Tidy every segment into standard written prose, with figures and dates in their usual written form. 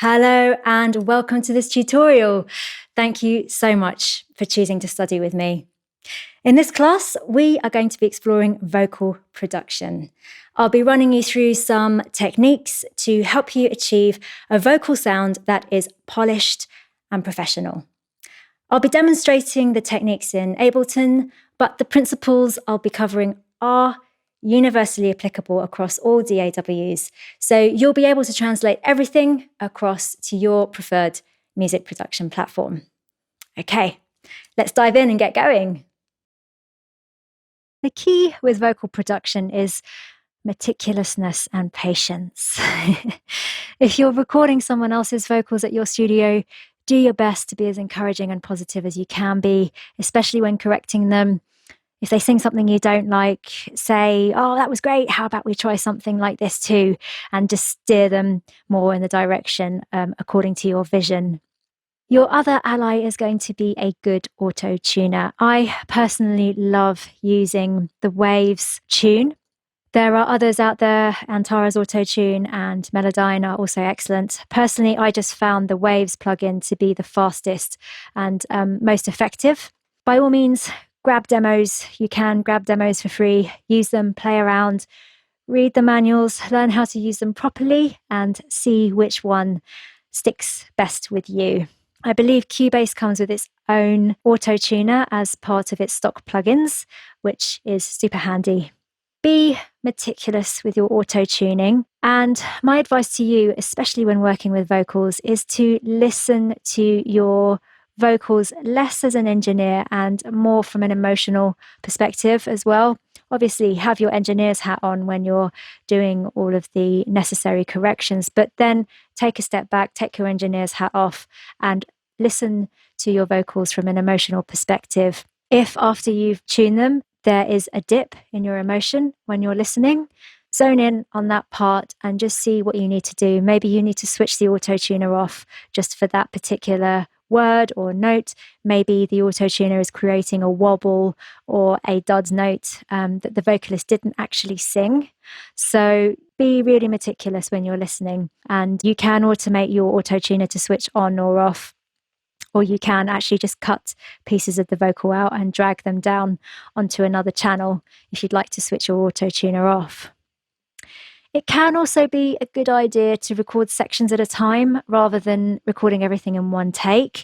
Hello and welcome to this tutorial. Thank you so much for choosing to study with me. In this class, we are going to be exploring vocal production. I'll be running you through some techniques to help you achieve a vocal sound that is polished and professional. I'll be demonstrating the techniques in Ableton, but the principles I'll be covering are universally applicable across all DAWs. So you'll be able to translate everything across to your preferred music production platform. Okay, let's dive in and get going. The key with vocal production is meticulousness and patience. If you're recording someone else's vocals at your studio, do your best to be as encouraging and positive as you can be, especially when correcting them. If they sing something you don't like, say, "Oh, that was great. How about we try something like this too?" And just steer them more in the direction according to your vision. Your other ally is going to be a good auto tuner. I personally love using the Waves tune. There are others out there, Antara's Auto Tune and Melodyne are also excellent. Personally, I just found the Waves plugin to be the fastest and most effective. By all means, grab demos. You can grab demos for free, use them, play around, read the manuals, learn how to use them properly, and see which one sticks best with you. I believe Cubase comes with its own auto tuner as part of its stock plugins, which is super handy. Be meticulous with your auto tuning. And my advice to you, especially when working with vocals, is to listen to your vocals less as an engineer and more from an emotional perspective as well. Obviously, have your engineer's hat on when you're doing all of the necessary corrections, but then take a step back, take your engineer's hat off, and listen to your vocals from an emotional perspective. If after you've tuned them, there is a dip in your emotion when you're listening, zone in on that part and just see what you need to do. Maybe you need to switch the auto tuner off just for that particular word or note. Maybe the auto tuner is creating a wobble or a dud note that the vocalist didn't actually sing. So be really meticulous when you're listening, and you can automate your auto tuner to switch on or off. Or you can actually just cut pieces of the vocal out and drag them down onto another channel if you'd like to switch your auto tuner off. It can also be a good idea to record sections at a time rather than recording everything in one take.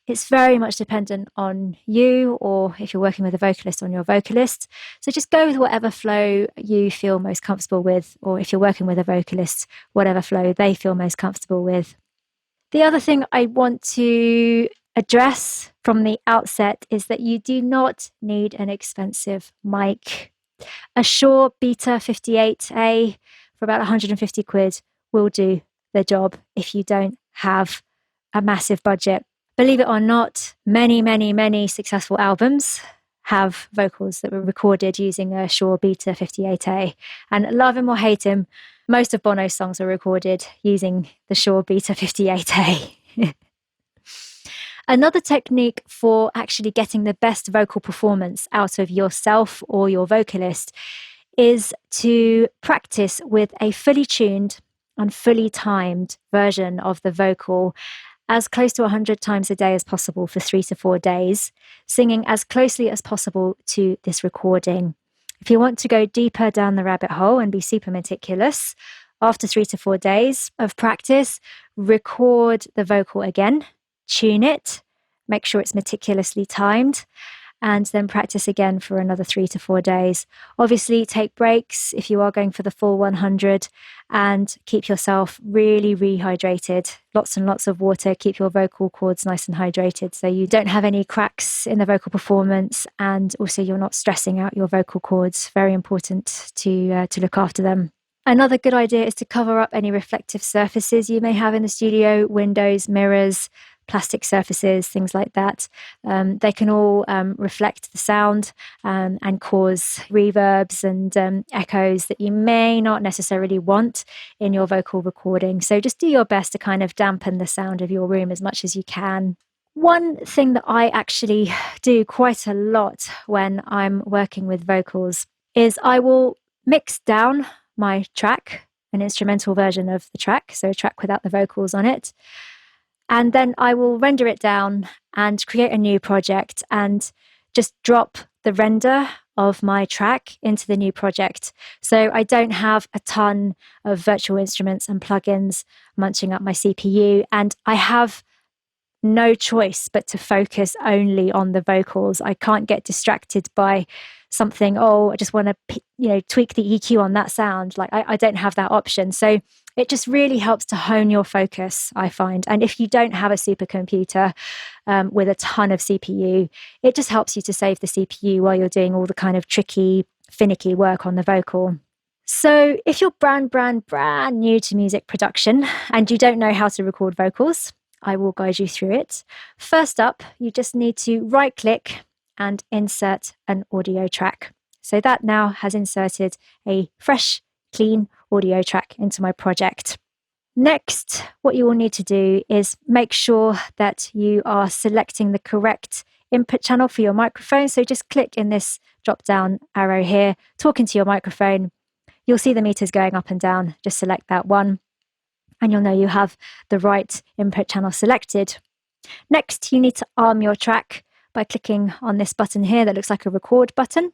It's very much dependent on you, or if you're working with a vocalist, on your vocalist. So just go with whatever flow you feel most comfortable with, or if you're working with a vocalist, whatever flow they feel most comfortable with. The other thing I want to address from the outset is that you do not need an expensive mic. A Shure Beta 58A for about 150 quid will do the job if you don't have a massive budget. Believe it or not, many successful albums have vocals that were recorded using a Shure Beta 58A. And love him or hate him, most of Bono's songs are recorded using the Shure Beta 58A. Another technique for actually getting the best vocal performance out of yourself or your vocalist is to practice with a fully tuned and fully timed version of the vocal as close to 100 times a day as possible for 3 to 4 days, singing as closely as possible to this recording. If you want to go deeper down the rabbit hole and be super meticulous, after 3 to 4 days of practice, record the vocal again, tune it, make sure it's meticulously timed, and then practice again for another 3 to 4 days. Obviously, take breaks if you are going for the full 100, and keep yourself really rehydrated. Lots and lots of water. Keep your vocal cords nice and hydrated so you don't have any cracks in the vocal performance, and also you're not stressing out your vocal cords. Very important to look after them. Another good idea is to cover up any reflective surfaces you may have in the studio, windows, mirrors, plastic surfaces, things like that. They can all reflect the sound and cause reverbs and echoes that you may not necessarily want in your vocal recording. So just do your best to kind of dampen the sound of your room as much as you can. One thing that I actually do quite a lot when I'm working with vocals is I will mix down my track an instrumental version of the track, so a track without the vocals on it. And then I will render it down and create a new project and just drop the render of my track into the new project. So I don't have a ton of virtual instruments and plugins munching up my CPU, and I have no choice but to focus only on the vocals. I can't get distracted by something, I just want to tweak the EQ on that sound. Like I don't have that option. So it just really helps to hone your focus, I find. And if you don't have a supercomputer with a ton of CPU, it just helps you to save the CPU while you're doing all the kind of tricky, finicky work on the vocal. So if you're brand new to music production and you don't know how to record vocals, I will guide you through it. First up, you just need to right-click and insert an audio track. So that now has inserted a fresh, clean audio track into my project. Next, what you will need to do is make sure that you are selecting the correct input channel for your microphone. So just click in this drop-down arrow here, talking to your microphone. You'll see the meters going up and down. Just select that one, and you'll know you have the right input channel selected. Next, you need to arm your track by clicking on this button here that looks like a record button.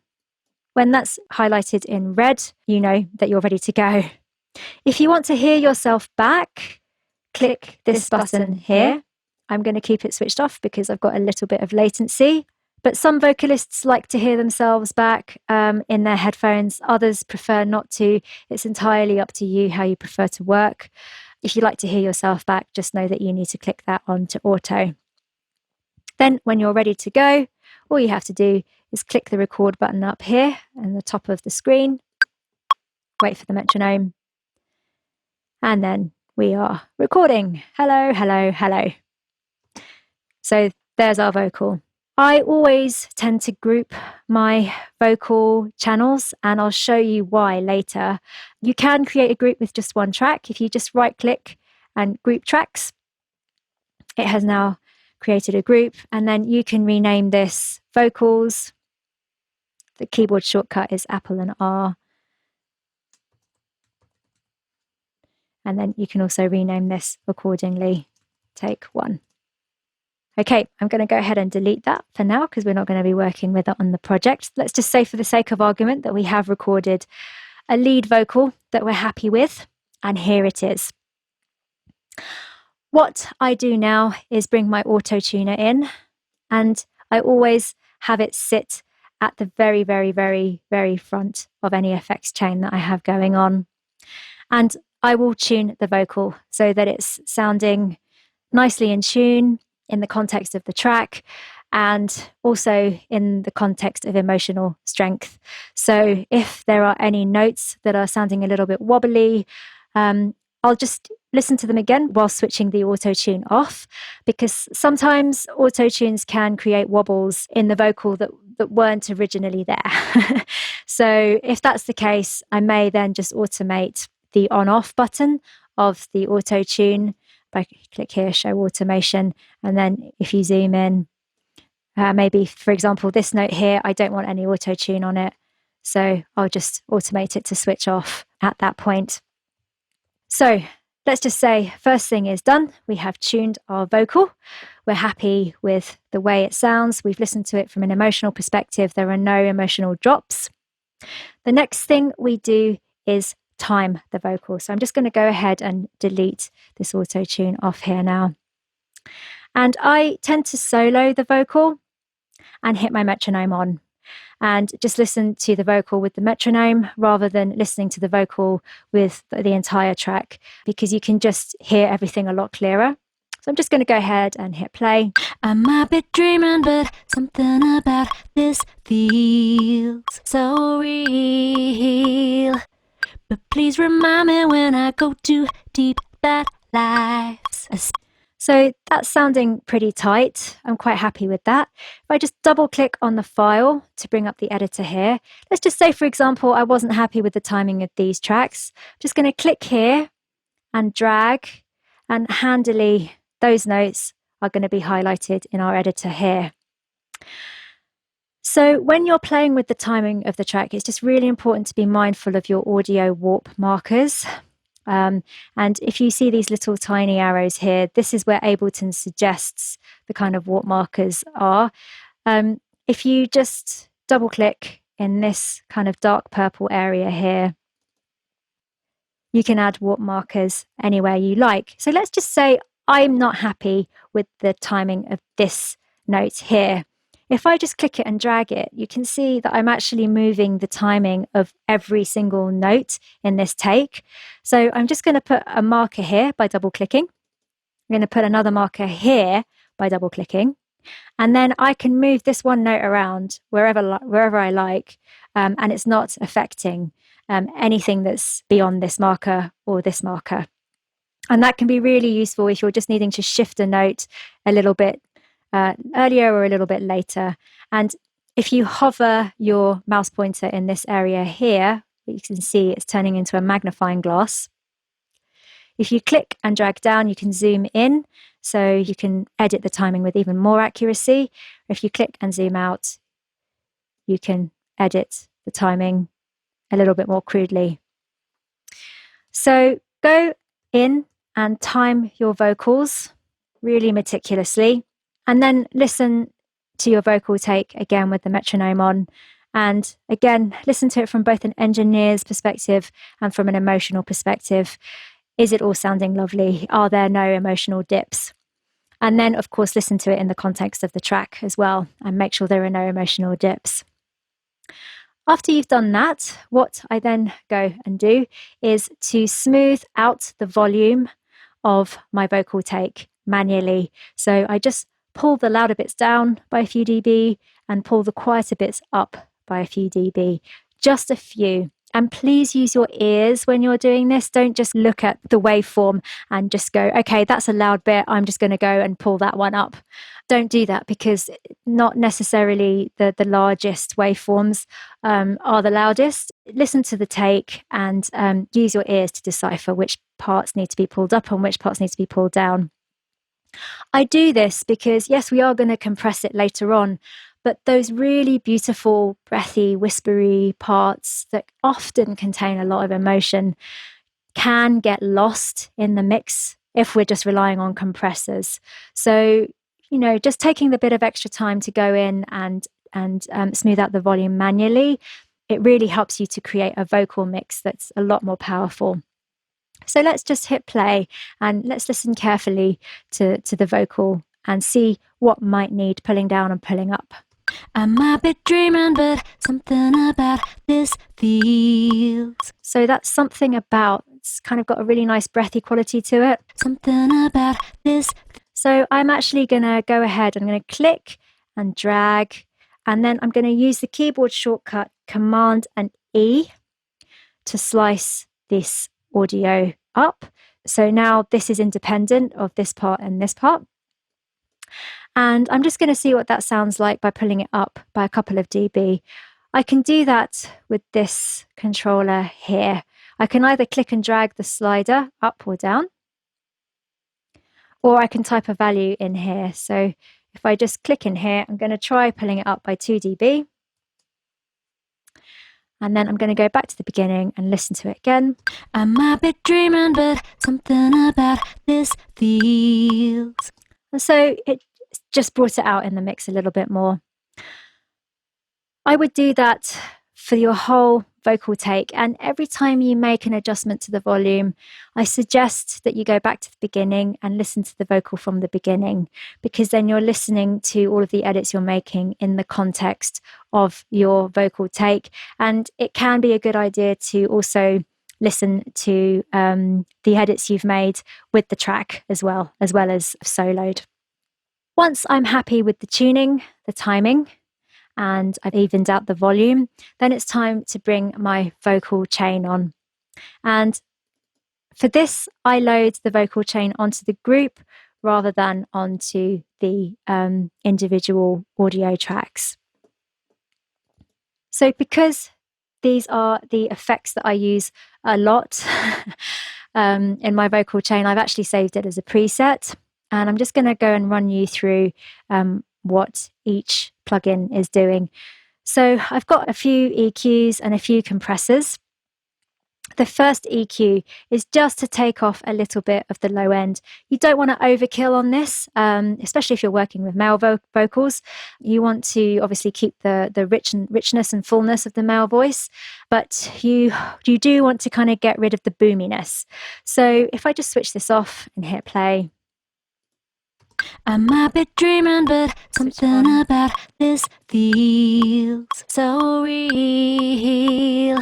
When that's highlighted in red, you know that you're ready to go. If you want to hear yourself back, click this button here. I'm going to keep it switched off because I've got a little bit of latency. But some vocalists like to hear themselves back in their headphones. Others prefer not to. It's entirely up to you how you prefer to work. If you like to hear yourself back, just know that you need to click that on to auto. Then when you're ready to go, all you have to do is click the record button up here in the top of the screen, wait for the metronome, and then we are recording. Hello, hello, hello. So there's our vocal. I always tend to group my vocal channels, and I'll show you why later. You can create a group with just one track. If you just right-click and group tracks, it has now created a group, and then you can rename this vocals. The keyboard shortcut is Apple and R. And then you can also rename this accordingly. Take one. Okay, I'm going to go ahead and delete that for now because we're not going to be working with it on the project. Let's just say for the sake of argument that we have recorded a lead vocal that we're happy with, and here it is. What I do now is bring my auto tuner in, and I always have it sit at the very, very, very, very front of any effects chain that I have going on. And I will tune the vocal so that it's sounding nicely in tune in the context of the track and also in the context of emotional strength. So if there are any notes that are sounding a little bit wobbly, I'll just listen to them again while switching the auto-tune off, because sometimes auto-tunes can create wobbles in the vocal that weren't originally there. So if that's the case, I may then just automate the on-off button of the auto-tune by click here, show automation, and then if you zoom in, maybe, for example, this note here, I don't want any auto-tune on it, so I'll just automate it to switch off at that point. So let's just say first thing is done. We have tuned our vocal. We're happy with the way it sounds. We've listened to it from an emotional perspective. There are no emotional drops. The next thing we do is time the vocal. So I'm just going to go ahead and delete this auto-tune off here now. And I tend to solo the vocal and hit my metronome on and just listen to the vocal with the metronome rather than listening to the vocal with the entire track, because you can just hear everything a lot clearer. So I'm just going to go ahead and hit play. I might be dreaming, but something about this feels so real. But please remind me when I go too deep that life's. So that's sounding pretty tight. I'm quite happy with that. If I just double click on the file to bring up the editor here, let's just say, for example, I wasn't happy with the timing of these tracks. I'm just going to click here and drag, and handily those notes are going to be highlighted in our editor here. So when you're playing with the timing of the track, it's just really important to be mindful of your audio warp markers. And if you see these little tiny arrows here, this is where Ableton suggests the kind of what markers are. If you just double click in this kind of dark purple area here, you can add warp markers anywhere you like. So let's just say I'm not happy with the timing of this note here. If I just click it and drag it, you can see that I'm actually moving the timing of every single note in this take. So I'm just going to put a marker here by double clicking. I'm going to put another marker here by double clicking. And then I can move this one note around wherever I like, and it's not affecting anything that's beyond this marker or this marker. And that can be really useful if you're just needing to shift a note a little bit earlier or a little bit later. And if you hover your mouse pointer in this area here, you can see it's turning into a magnifying glass. If you click and drag down, you can zoom in, so you can edit the timing with even more accuracy. If you click and zoom out, you can edit the timing a little bit more crudely. So go in and time your vocals really meticulously, and then listen to your vocal take again with the metronome on. And again, listen to it from both an engineer's perspective and from an emotional perspective. Is it all sounding lovely? Are there no emotional dips? And then, of course, listen to it in the context of the track as well, and make sure there are no emotional dips. After you've done that, what I then go and do is to smooth out the volume of my vocal take manually. So I just pull the louder bits down by a few dB and pull the quieter bits up by a few dB, just a few. And please use your ears when you're doing this. Don't just look at the waveform and just go, okay, that's a loud bit, I'm just going to go and pull that one up. Don't do that, because not necessarily the largest waveforms are the loudest. Listen to the take and use your ears to decipher which parts need to be pulled up and which parts need to be pulled down. I do this because, yes, we are going to compress it later on, but those really beautiful, breathy, whispery parts that often contain a lot of emotion can get lost in the mix if we're just relying on compressors. So, just taking the bit of extra time to go in and smooth out the volume manually, it really helps you to create a vocal mix that's a lot more powerful. So let's just hit play and let's listen carefully to the vocal and see what might need pulling down and pulling up. I might be dreaming, but something about this feels. So that's something about, it's kind of got a really nice breathy quality to it. Something about this. So I'm actually going to go ahead, I'm going to click and drag, and then I'm going to use the keyboard shortcut Command and E to slice this audio up. So now this is independent of this part and this part. And I'm just going to see what that sounds like by pulling it up by a couple of dB. I can do that with this controller here. I can either click and drag the slider up or down, or I can type a value in here. So if I just click in here, I'm going to try pulling it up by 2 dB. And then I'm going to go back to the beginning and listen to it again. I might be dreaming, but something about this feels. And so it just brought it out in the mix a little bit more. I would do that for your whole vocal take, and every time you make an adjustment to the volume, I suggest that you go back to the beginning and listen to the vocal from the beginning, because then you're listening to all of the edits you're making in the context of your vocal take. And it can be a good idea to also listen to the edits you've made with the track as well as soloed. Once I'm happy with the tuning, the timing, and I've evened out the volume, then it's time to bring my vocal chain on. And for this, I load the vocal chain onto the group rather than onto the individual audio tracks. So because these are the effects that I use a lot in my vocal chain, I've actually saved it as a preset. And I'm just going to go and run you through what each plugin is doing. So I've got a few EQs and a few compressors. The first EQ is just to take off a little bit of the low end. You don't want to overkill on this, especially if you're working with male vocals. You want to obviously keep the richness and fullness of the male voice, but you do want to kind of get rid of the boominess. So if I just switch this off and hit play. I might be dreaming, but something about this feels so real.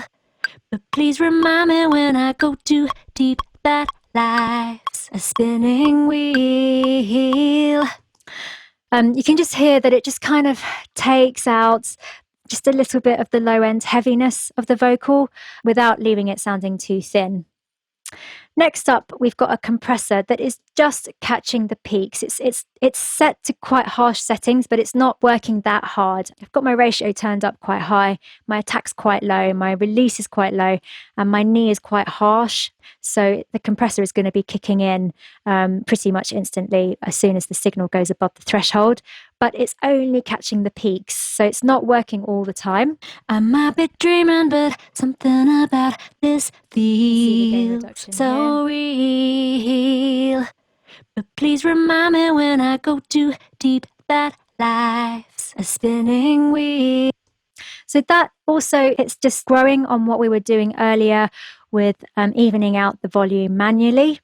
But please remind me when I go too deep that life's a spinning wheel. You can just hear that it just kind of takes out just a little bit of the low end heaviness of the vocal without leaving it sounding too thin. Next up, we've got a compressor that is just catching the peaks. It's set to quite harsh settings, but it's not working that hard. I've got my ratio turned up quite high, my attack's quite low, my release is quite low, and my knee is quite harsh. So the compressor is going to be kicking in pretty much instantly as soon as the signal goes above the threshold, but it's only catching the peaks, so it's not working all the time. I might be dreaming, but something about this feels so real. But please remind me when I go too deep that life's a spinning wheel. So that also, it's just growing on what we were doing earlier with evening out the volume manually.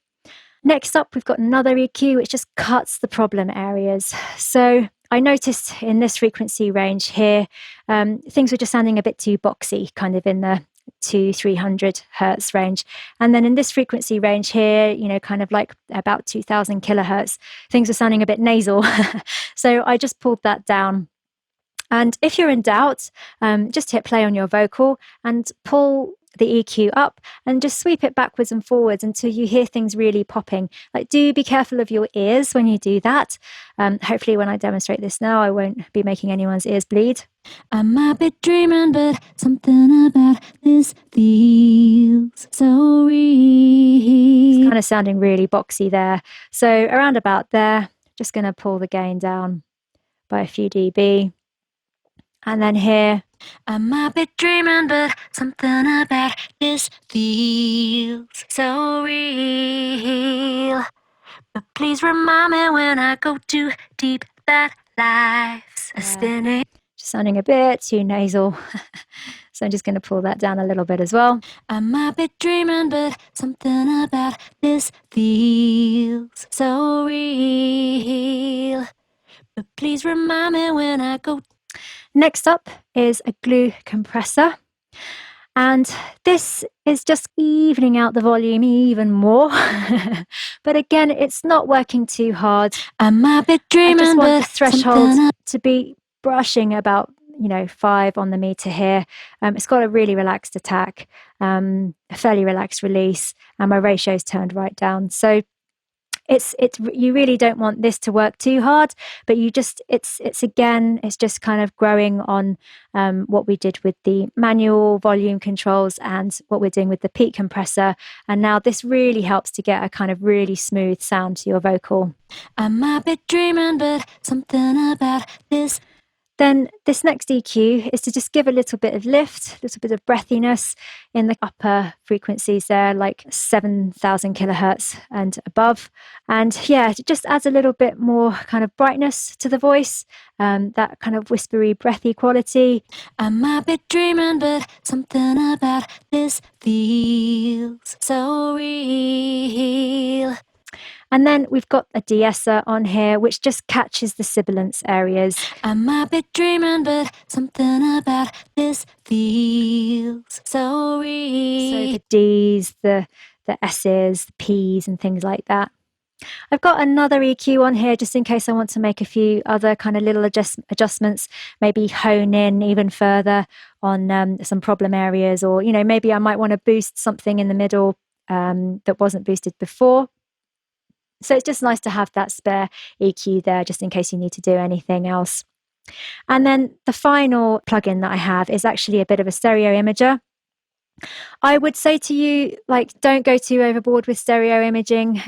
Next up, we've got another EQ which just cuts the problem areas. So I noticed in this frequency range here, things were just sounding a bit too boxy, kind of in the 200-300 hertz range. And then in this frequency range here, kind of like about 2000 kilohertz, things were sounding a bit nasal. So I just pulled that down. And if you're in doubt, just hit play on your vocal and pull the EQ up and just sweep it backwards and forwards until you hear things really popping. Like, do be careful of your ears when you do that. Hopefully when I demonstrate this now, I won't be making anyone's ears bleed. I might be dreaming, but something about this feels so real. It's kind of sounding really boxy there. So around about there, just going to pull the gain down by a few dB. And then here, I might be dreaming, but something about this feels so real. But please remind me when I go too deep that life's a spinning. Just sounding a bit too nasal. So I'm just going to pull that down a little bit as well. I might be dreaming, but something about this feels so real. But please remind me when I go. Next up is a glue compressor, and this is just evening out the volume even more. But again, it's not working too hard. I might be dreaming, I just want the threshold to be brushing about 5 on the meter here. It's got a really relaxed attack, a fairly relaxed release, and my ratio's turned right down. So you really don't want this to work too hard, but it's just kind of growing on what we did with the manual volume controls and what we're doing with the peak compressor. And now this really helps to get a kind of really smooth sound to your vocal. I might be dreaming, but something about this. Then this next EQ is to just give a little bit of lift, a little bit of breathiness in the upper frequencies there, like 7,000 kilohertz and above. And yeah, it just adds a little bit more kind of brightness to the voice, that kind of whispery, breathy quality. I might be dreaming, but something about this feels so real. And then we've got a de-esser on here, which just catches the sibilance areas. I might be dreaming, but something about this feels so real. So the D's, the S's, the P's, and things like that. I've got another EQ on here just in case I want to make a few other kind of little adjustments, maybe hone in even further on some problem areas, or, maybe I might want to boost something in the middle that wasn't boosted before. So it's just nice to have that spare EQ there just in case you need to do anything else. And then the final plugin that I have is actually a bit of a stereo imager. I would say to you, like, don't go too overboard with stereo imaging.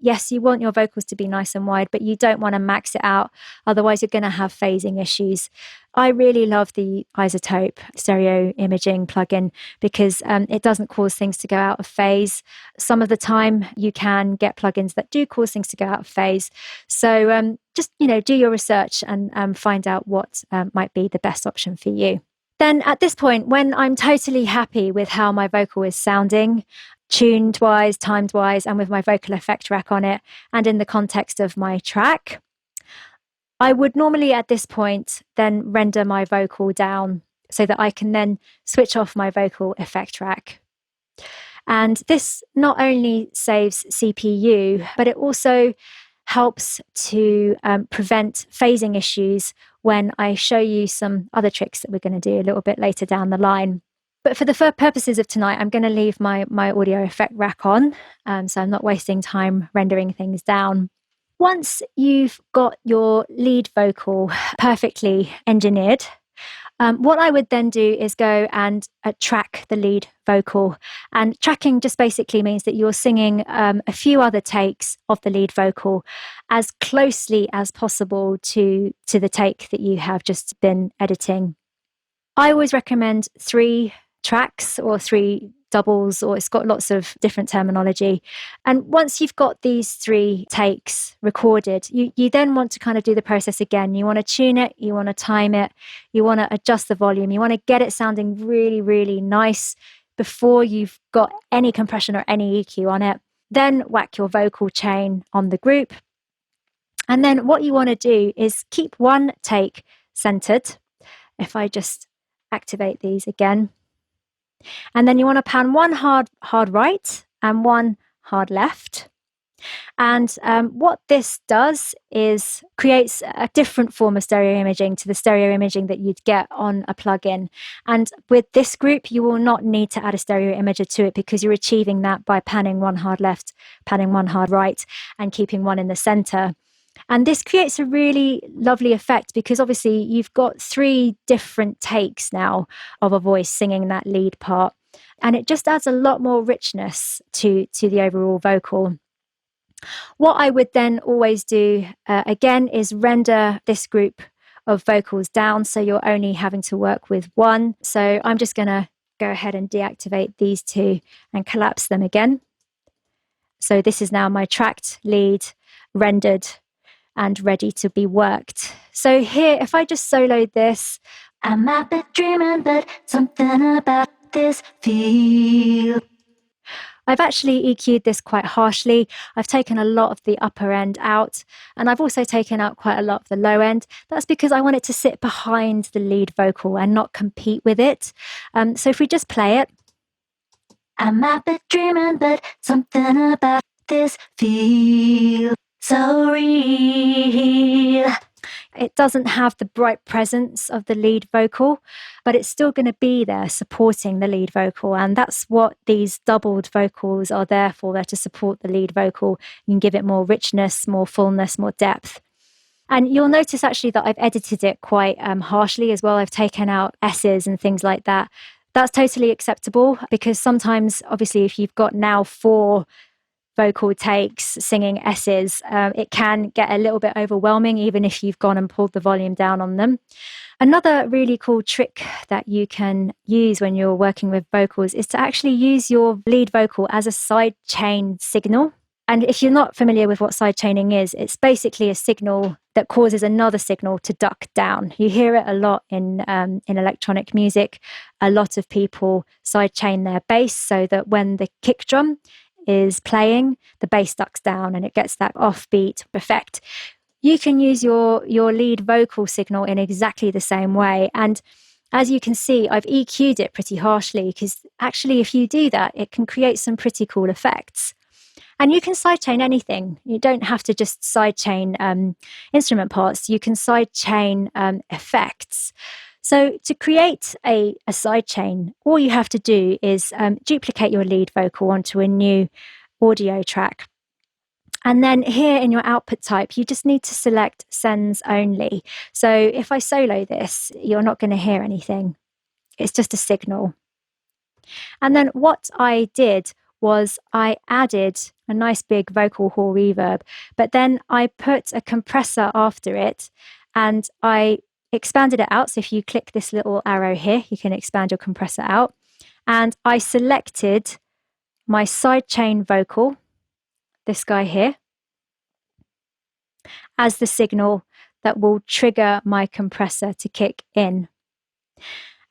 Yes, you want your vocals to be nice and wide, but you don't want to max it out. Otherwise, you're going to have phasing issues. I really love the isotope stereo imaging plugin because it doesn't cause things to go out of phase. Some of the time, you can get plugins that do cause things to go out of phase. So just, do your research and find out what might be the best option for you. Then at this point, when I'm totally happy with how my vocal is sounding, tuned wise, timed wise, and with my vocal effect rack on it, and in the context of my track, I would normally at this point then render my vocal down so that I can then switch off my vocal effect rack. And this not only saves CPU, but it also helps to prevent phasing issues when I show you some other tricks that we're going to do a little bit later down the line. But for the purposes of tonight, I'm going to leave my audio effect rack on, so I'm not wasting time rendering things down. Once you've got your lead vocal perfectly engineered, what I would then do is go and track the lead vocal. And tracking just basically means that you're singing a few other takes of the lead vocal as closely as possible to the take that you have just been editing. I always recommend 3 tracks or 3 doubles, or it's got lots of different terminology. And once you've got these 3 takes recorded, you then want to kind of do the process again. You want to tune it, you want to time it, you want to adjust the volume, you want to get it sounding really, really nice before you've got any compression or any EQ on it. Then whack your vocal chain on the group. And then what you want to do is keep one take centered. If I just activate these again. And then you want to pan one hard right and one hard left. And what this does is creates a different form of stereo imaging to the stereo imaging that you'd get on a plugin. And with this group, you will not need to add a stereo imager to it because you're achieving that by panning one hard left, panning one hard right, and keeping one in the center. And this creates a really lovely effect because obviously you've got 3 different takes now of a voice singing that lead part. And it just adds a lot more richness to the overall vocal. What I would then always do, again, is render this group of vocals down so you're only having to work with one. So I'm just going to go ahead and deactivate these 2 and collapse them again. So this is now my tracked lead rendered and ready to be worked. So here, if I just soloed this, I might be dreaming, but something about this feel. I've actually EQ'd this quite harshly. I've taken a lot of the upper end out, and I've also taken out quite a lot of the low end. That's because I want it to sit behind the lead vocal and not compete with it. So if we just play it. I might be dreaming, but something about this feel so real. It doesn't have the bright presence of the lead vocal, but it's still going to be there supporting the lead vocal. And that's what these doubled vocals are there for. They're to support the lead vocal. You can give it more richness, more fullness, more depth. And you'll notice actually that I've edited it quite harshly as well. I've taken out S's and things like that. That's totally acceptable because sometimes, obviously, if you've got now 4 vocal takes singing S's, it can get a little bit overwhelming even if you've gone and pulled the volume down on them. Another really cool trick that you can use when you're working with vocals is to actually use your lead vocal as a side chain signal. And if you're not familiar with what side chaining is, it's basically a signal that causes another signal to duck down. You hear it a lot in electronic music. A lot of people side chain their bass so that when the kick drum is playing, the bass ducks down and it gets that offbeat effect. You can use your lead vocal signal in exactly the same way. And as you can see, I've EQ'd it pretty harshly because actually if you do that, it can create some pretty cool effects. And you can sidechain anything. You don't have to just sidechain instrument parts. You can sidechain effects. So to create a sidechain, all you have to do is duplicate your lead vocal onto a new audio track. And then here in your output type, you just need to select sends only. So if I solo this, you're not going to hear anything. It's just a signal. And then what I did was I added a nice big vocal hall reverb, but then I put a compressor after it and I expanded it out. So if you click this little arrow here, you can expand your compressor out. And I selected my sidechain vocal, this guy here, as the signal that will trigger my compressor to kick in.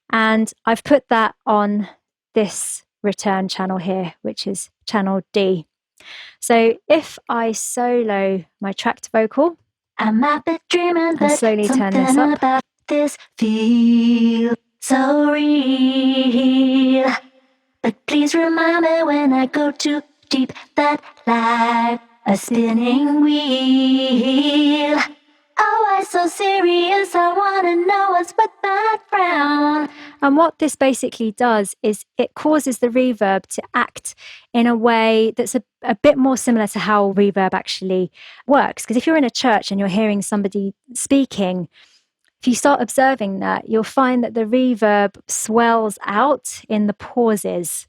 And I've put that on this return channel here, which is channel D. So if I solo my tracked vocal, I might be dreaming, but slowly turn this something up. about this feels so real. But please remind me when I go too deep that like a spinning wheel. Oh, I'm so serious, I wanna know what's with that frown. And what this basically does is it causes the reverb to act in a way that's a bit more similar to how reverb actually works. Because if you're in a church and you're hearing somebody speaking, if you start observing that, you'll find that the reverb swells out in the pauses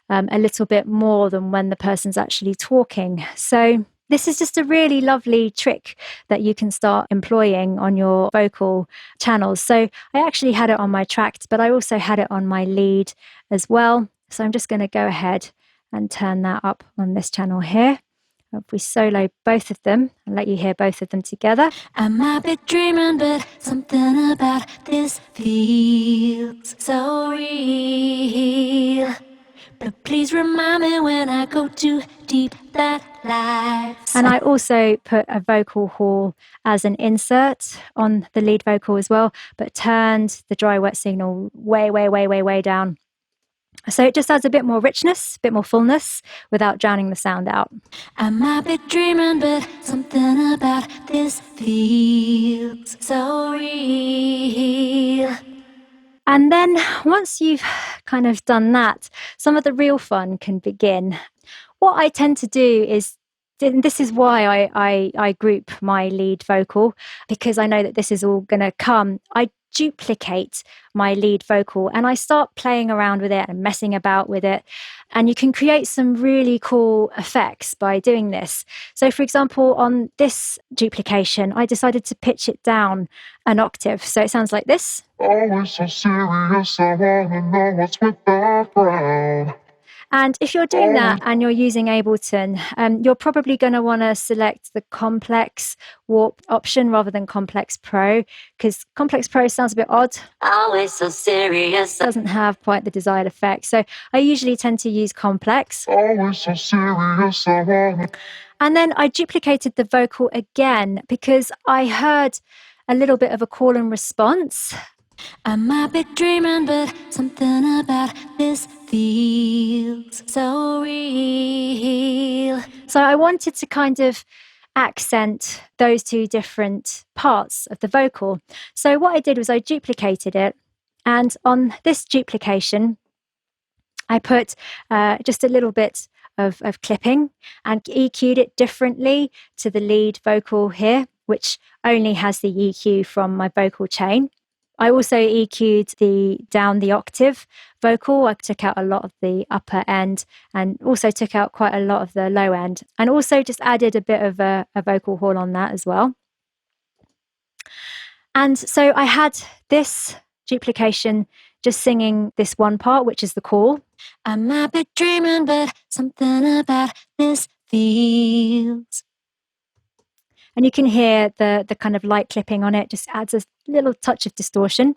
a little bit more than when the person's actually talking. So this is just a really lovely trick that you can start employing on your vocal channels. So I actually had it on my tracked, but I also had it on my lead as well. So I'm just going to go ahead and turn that up on this channel here. If we solo both of them and let you hear both of them together. I might be dreaming, but something about this feels so real. But please remind me when I go too deep that lies. And I also put a vocal hall as an insert on the lead vocal as well, but turned the dry wet signal way down. So it just adds a bit more richness, a bit more fullness without drowning the sound out. I might be dreaming, but something about this feels so real. And then once you've kind of done that, some of the real fun can begin. What I tend to do is, and this is why I group my lead vocal, because I know that this is all going to come. I duplicate my lead vocal and I start playing around with it and messing about with it. And you can create some really cool effects by doing this. So, for example, on this duplication, I decided to pitch it down an octave. So it sounds like this. Always so serious, I wanna know what's with that frown. And if you're doing that and you're using Ableton, you're probably going to want to select the Complex Warp option rather than Complex Pro, because Complex Pro sounds a bit odd. Always so serious. Doesn't have quite the desired effect. So I usually tend to use Complex. Always so serious, I wanna. And then I duplicated the vocal again because I heard a little bit of a call and response. I might be dreaming, but something about this feels so real. So I wanted to kind of accent those two different parts of the vocal. So what I did was I duplicated it. And on this duplication, I put just a little bit of clipping and EQ'd it differently to the lead vocal here, which only has the EQ from my vocal chain. I also EQ'd down the octave vocal. I took out a lot of the upper end and also took out quite a lot of the low end, and also just added a bit of a vocal hall on that as well. And so I had this duplication just singing this one part, which is the call. I might be dreaming, but something about this feels. And you can hear the kind of light clipping on it, just adds a little touch of distortion.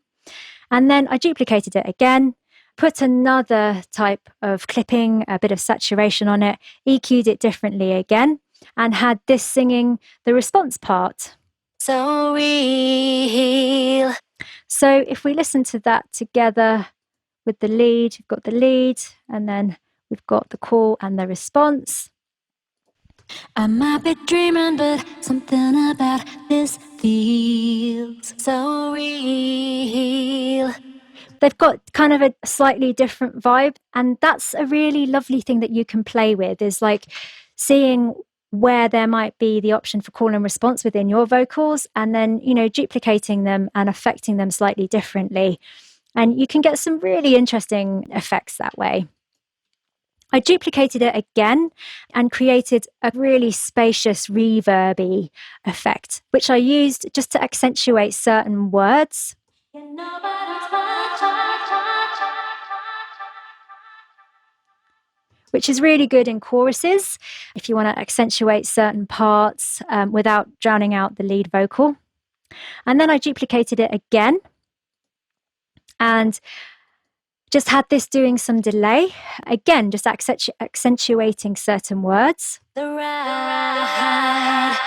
And then I duplicated it again, put another type of clipping, a bit of saturation on it, EQ'd it differently again, and had this singing the response part. So real. So if we listen to that together with the lead, we've got the lead, and then we've got the call and the response. I might be dreaming, but something about this feels so real. They've got kind of a slightly different vibe, and that's a really lovely thing that you can play with, is like seeing where there might be the option for call and response within your vocals, and then, you know, duplicating them and affecting them slightly differently. And you can get some really interesting effects that way. I duplicated it again and created a really spacious reverby effect, which I used just to accentuate certain words. Which is really good in choruses if you want to accentuate certain parts without drowning out the lead vocal. And then I duplicated it again and just had this doing some delay. Again, just accentuating certain words. The ride.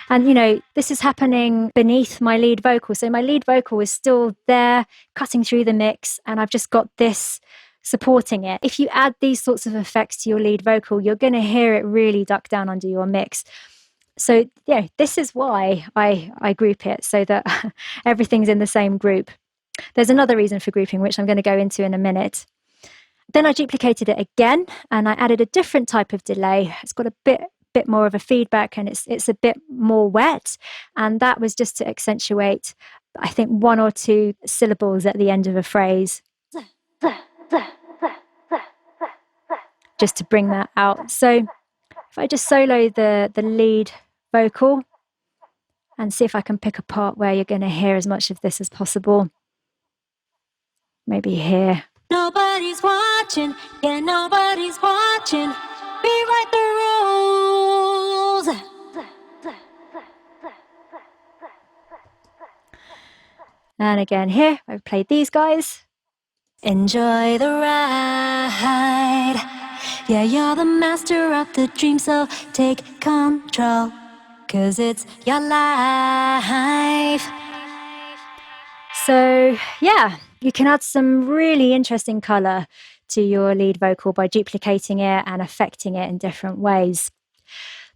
And, you know, this is happening beneath my lead vocal. So my lead vocal is still there, cutting through the mix, and I've just got this supporting it. If you add these sorts of effects to your lead vocal, you're going to hear it really duck down under your mix. So, yeah, this is why I group it, so that everything's in the same group. There's another reason for grouping, which I'm going to go into in a minute. Then I duplicated it again, and I added a different type of delay. It's got a bit more of a feedback, and it's a bit more wet. And that was just to accentuate, I think, 1 or 2 syllables at the end of a phrase. Just to bring that out. So if I just solo the lead vocal and see if I can pick a part where you're going to hear as much of this as possible. Maybe here. Nobody's watching, yeah, nobody's watching. Rewrite the rules. And again here, I've played these guys. Enjoy the ride. Yeah, you're the master of the dream, so take control, 'cause it's your life. So, yeah, you can add some really interesting colour to your lead vocal by duplicating it and affecting it in different ways.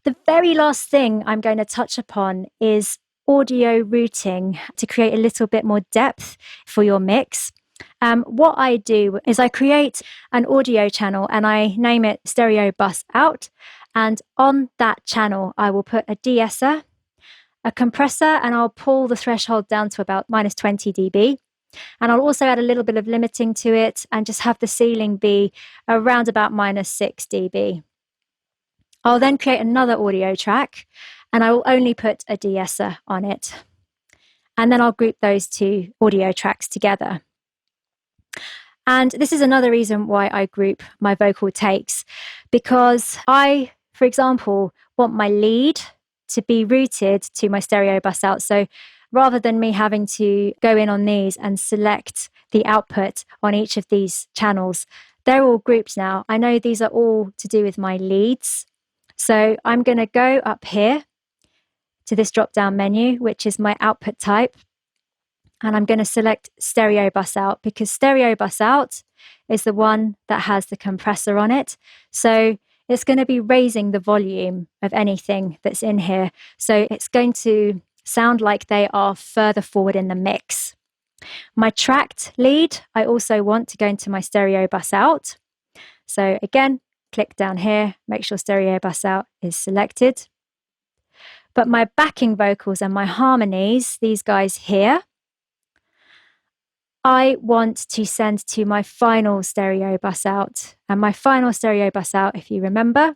The very last thing I'm going to touch upon is audio routing to create a little bit more depth for your mix. What I do is I create an audio channel and I name it Stereo Bus Out. And on that channel, I will put a de-esser, a compressor, and I'll pull the threshold down to about minus 20 dB. And I'll also add a little bit of limiting to it and just have the ceiling be around about minus 6 dB. I'll then create another audio track and I will only put a de-esser on it. And then I'll group those 2 audio tracks together. And this is another reason why I group my vocal takes, because I, for example, want my lead to be routed to my stereo bus out. So rather than me having to go in on these and select the output on each of these channels, they're all grouped now. I know these are all to do with my leads. So I'm going to go up here to this drop-down menu, which is my output type. And I'm going to select stereo bus out, because stereo bus out is the one that has the compressor on it. So it's going to be raising the volume of anything that's in here. So it's going to sound like they are further forward in the mix. My tracked lead, I also want to go into my stereo bus out. So again, click down here, make sure stereo bus out is selected. But my backing vocals and my harmonies, these guys here, I want to send to my final stereo bus out. And my final stereo bus out, if you remember,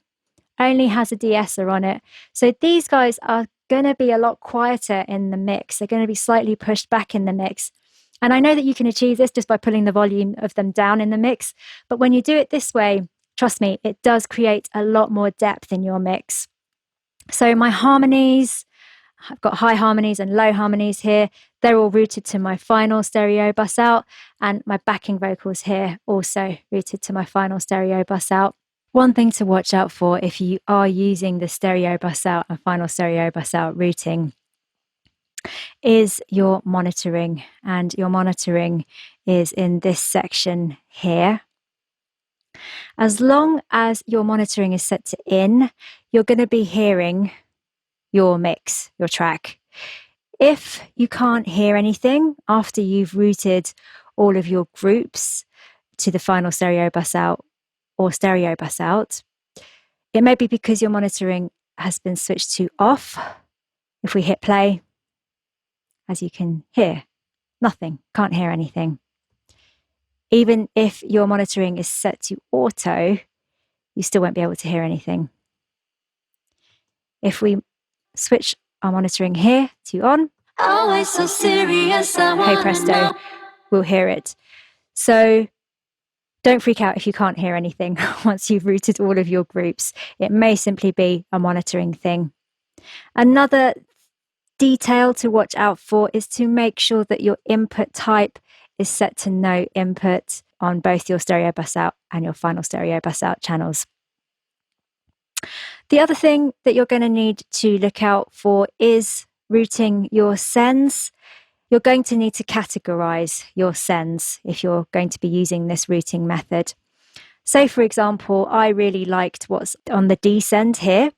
only has a de-esser on it. So these guys are going to be a lot quieter in the mix. They're going to be slightly pushed back in the mix. And I know that you can achieve this just by pulling the volume of them down in the mix. But when you do it this way, trust me, it does create a lot more depth in your mix. So my harmonies, I've got high harmonies and low harmonies here. They're all routed to my final stereo bus out, and my backing vocals here also routed to my final stereo bus out. One thing to watch out for if you are using the stereo bus out and final stereo bus out routing is your monitoring, and your monitoring is in this section here. As long as your monitoring is set to in, you're going to be hearing your mix, your track. If you can't hear anything after you've routed all of your groups to the final stereo bus out or stereo bus out, it may be because your monitoring has been switched to off. If we hit play, as you can hear, Nothing, can't hear anything. Even if your monitoring is set to auto, you still won't be able to hear anything. If we switch our monitoring here to on, Always so serious, hey presto, we'll hear it. So don't freak out if you can't hear anything once you've routed all of your groups. It may simply be a monitoring thing. Another detail to watch out for is to make sure that your input type is set to no input on both your stereo bus out and your final stereo bus out channels. The other thing that you're going to need to look out for is routing your sends. You're going to need to categorize your sends if you're going to be using this routing method. Say, for example, I really liked what's on the D send here,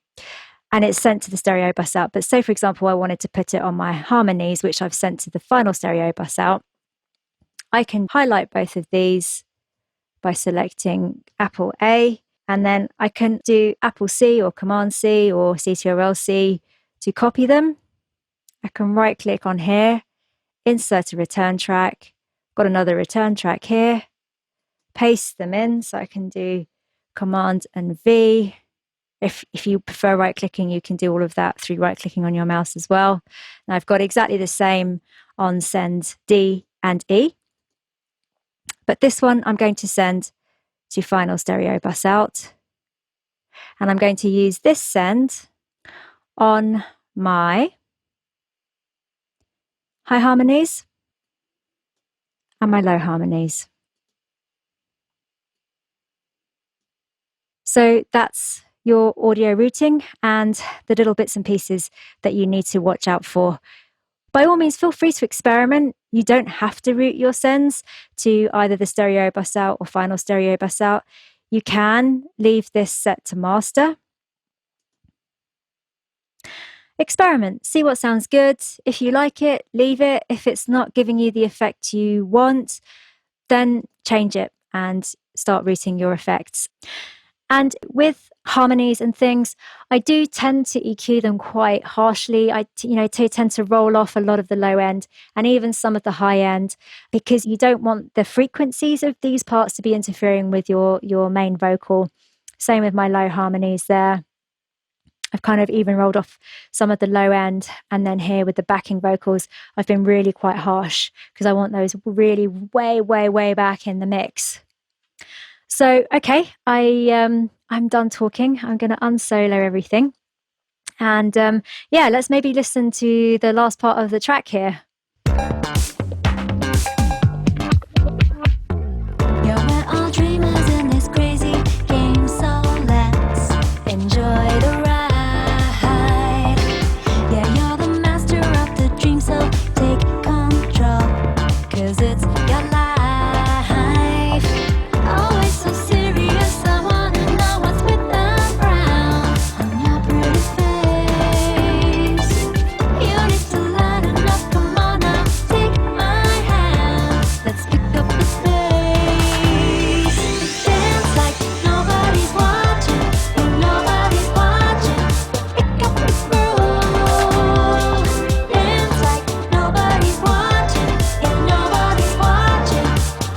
and it's sent to the stereo bus out. But say, for example, I wanted to put it on my harmonies, which I've sent to the final stereo bus out. I can highlight both of these by selecting Apple A, and then I can do Apple C or Command C or Ctrl C to copy them. I can right click on here, insert a return track, got another return track here, paste them in. So I can do Command and V. If you prefer right clicking, you can do all of that through right clicking on your mouse as well. And I've got exactly the same on send D and E. But this one I'm going to send to final stereo bus out. And I'm going to use this send on my high harmonies and my low harmonies. So that's your audio routing and the little bits and pieces that you need to watch out for. By all means, feel free to experiment. You don't have to route your sends to either the stereo bus out or final stereo bus out. You can leave this set to master. Experiment, see what sounds good. If you like it, leave it. If it's not giving you the effect you want, then change it and start routing your effects. And with harmonies and things, I do tend to EQ them quite harshly. I tend to roll off a lot of the low end and even some of the high end, because you don't want the frequencies of these parts to be interfering with your main vocal. Same with my low harmonies there. I've kind of even rolled off some of the low end, and then here with the backing vocals, I've been really quite harsh because I want those really way, way, way back in the mix. So, okay, I'm done talking. I'm going to unsolo everything. And let's maybe listen to the last part of the track here. Yeah, we're all dreamers in this crazy game, so let's enjoy the ride. Yeah, you're the master of the dream, so take control, 'cause it's your life. Always so serious, I wanna know what's with the frown on your pretty face. You need to lighten up, come on now, take my hand. Let's pick up the pace. Dance like nobody's watching, and nobody's watching. Pick up the groove. Dance like nobody's watching, and nobody's watching.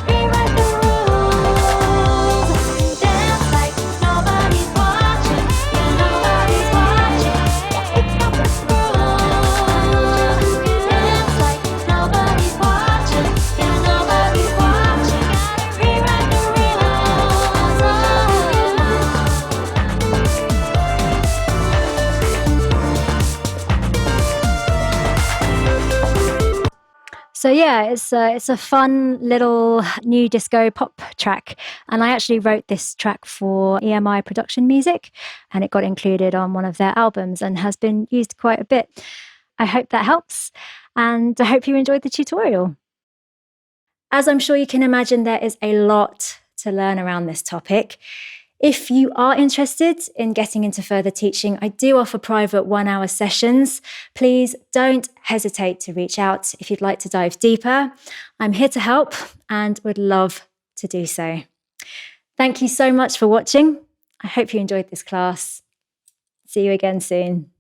Rewrite the rules. Dance like nobody's watching, and nobody's watching. Pick up the groove. Dance like nobody's watching, and nobody's watching. Rewrite the rules. So yeah, it's a fun little new disco pop track, and I actually wrote this track for EMI Production Music, and it got included on one of their albums and has been used quite a bit. I hope that helps, and I hope you enjoyed the tutorial. As I'm sure you can imagine, there is a lot to learn around this topic. If you are interested in getting into further teaching, I do offer private 1-hour sessions. Please don't hesitate to reach out if you'd like to dive deeper. I'm here to help and would love to do so. Thank you so much for watching. I hope you enjoyed this class. See you again soon.